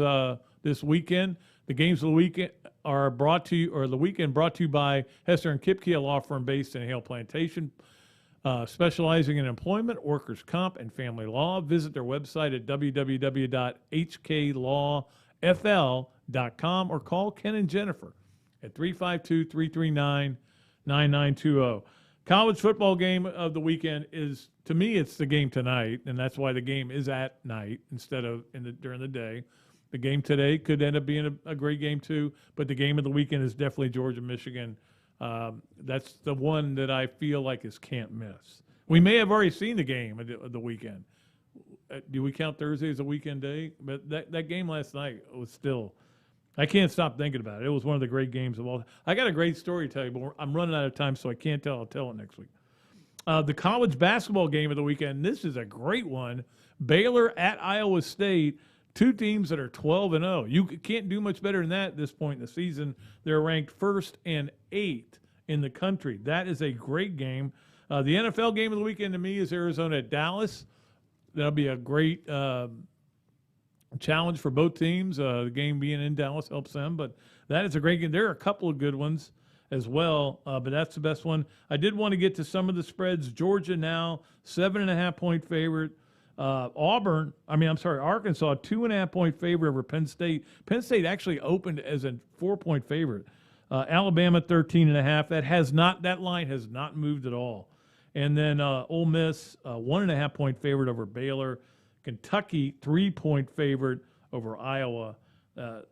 this weekend. The games of the weekend are brought to you by Hesser and Kipke, a law firm based in Hale Plantation, specializing in employment, workers' comp, and family law. Visit their website at www.hklawfl.com or call Ken and Jennifer at 352-339-9920. College football game of the weekend is, to me, it's the game tonight, and that's why the game is at night instead of during the day. The game today could end up being a great game too, but the game of the weekend is definitely Georgia-Michigan. That's the one that I feel like is can't miss. We may have already seen the game of the weekend. Do we count Thursday as a weekend day? But that game last night was still, I can't stop thinking about it. It was one of the great games of all. I got a great story to tell you, but I'm running out of time, so I can't tell. I'll tell it next week. The college basketball game of the weekend, this is a great one. Baylor at Iowa State. 2 teams that are 12-0. You can't do much better than that at this point in the season. They're ranked 1st and 8th in the country. That is a great game. The NFL game of the weekend to me is Arizona at Dallas. That'll be a great challenge for both teams. The game being in Dallas helps them, but that is a great game. There are a couple of good ones as well, but that's the best one. I did want to get to some of the spreads. Georgia now 7.5-point favorite. Arkansas, 2.5-point favorite over Penn State. Penn State actually opened as a 4-point favorite. Alabama 13.5. That line has not moved at all. And then Ole Miss 1.5-point favorite over Baylor. Kentucky 3-point favorite over Iowa.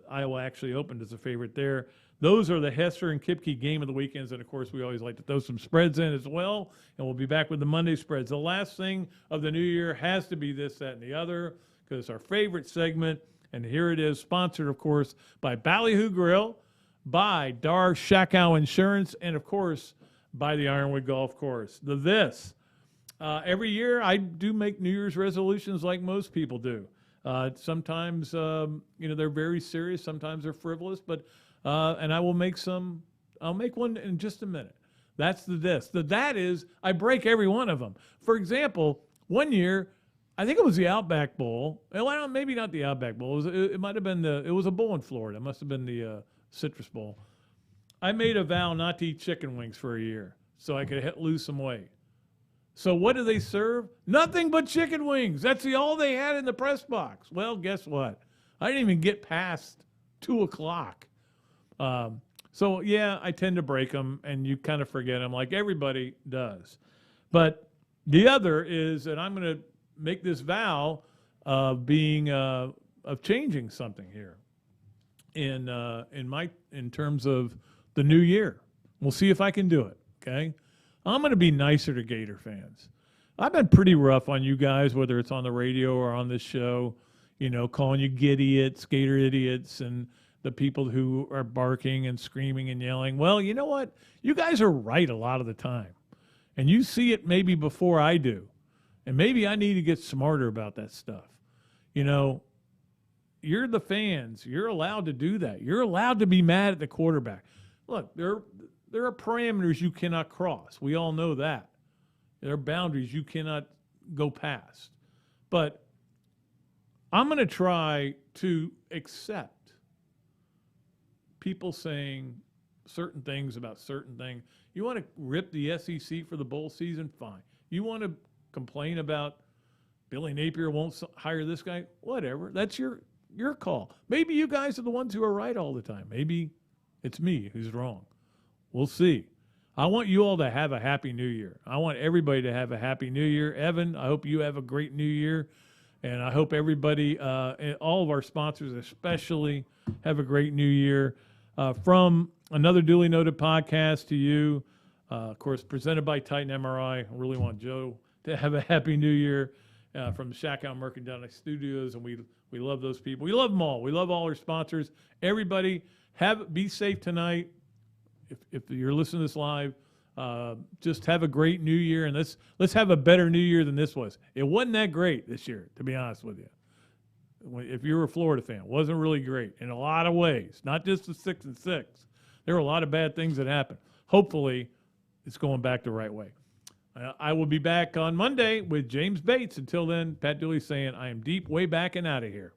Iowa actually opened as a favorite there. Those are the Hesser and Kipke game of the weekends, and, of course, we always like to throw some spreads in as well, and we'll be back with the Monday spreads. The last thing of the new year has to be this, that, and the other, because it's our favorite segment, and here it is, sponsored, of course, by Ballyhoo Grill, by Dar Shakow Insurance, and, of course, by the Ironwood Golf Course. Every year I do make New Year's resolutions like most people do. Sometimes, they're very serious. Sometimes they're frivolous, but and I will make some. I'll make one in just a minute. That's that is I break every one of them. For example, one year, I think it was the Outback Bowl. Well, maybe not the Outback Bowl. It might have been it was a bowl in Florida. It must have been the Citrus Bowl. I made a vow not to eat chicken wings for a year so I could lose some weight. So what do they serve? Nothing but chicken wings. That's all they had in the press box. Well, guess what? I didn't even get past 2 o'clock. So, yeah, I tend to break them, and you kind of forget them like everybody does. But the other is that I'm going to make this vow of changing something here in terms of the new year. We'll see if I can do it, okay? I'm going to be nicer to Gator fans. I've been pretty rough on you guys, whether it's on the radio or on this show, calling you Gator idiots, and the people who are barking and screaming and yelling. Well, you know what? You guys are right a lot of the time. And you see it maybe before I do. And maybe I need to get smarter about that stuff. You're the fans. You're allowed to do that. You're allowed to be mad at the quarterback. Look, there are parameters you cannot cross. We all know that. There are boundaries you cannot go past. But I'm going to try to accept people saying certain things about certain things. You want to rip the SEC for the bowl season? Fine. You want to complain about Billy Napier won't hire this guy? Whatever. That's your call. Maybe you guys are the ones who are right all the time. Maybe it's me who's wrong. We'll see. I want you all to have a happy new year. I want everybody to have a happy new year. Evan, I hope you have a great new year. And I hope everybody, and all of our sponsors especially, have a great new year. From Another Dooley Noted Podcast to you, of course, presented by Titan MRI. I really want Joe to have a happy new year from the Shack Out Mercantile Studios, and we love those people. We love them all. We love all our sponsors. Everybody, be safe tonight. If you're listening to this live, just have a great new year, and let's have a better new year than this was. It wasn't that great this year, to be honest with you. If you were a Florida fan, it wasn't really great in a lot of ways, not just the 6-6. There were a lot of bad things that happened. Hopefully, it's going back the right way. I will be back on Monday with James Bates. Until then, Pat Dooley saying, I am deep, way back and out of here.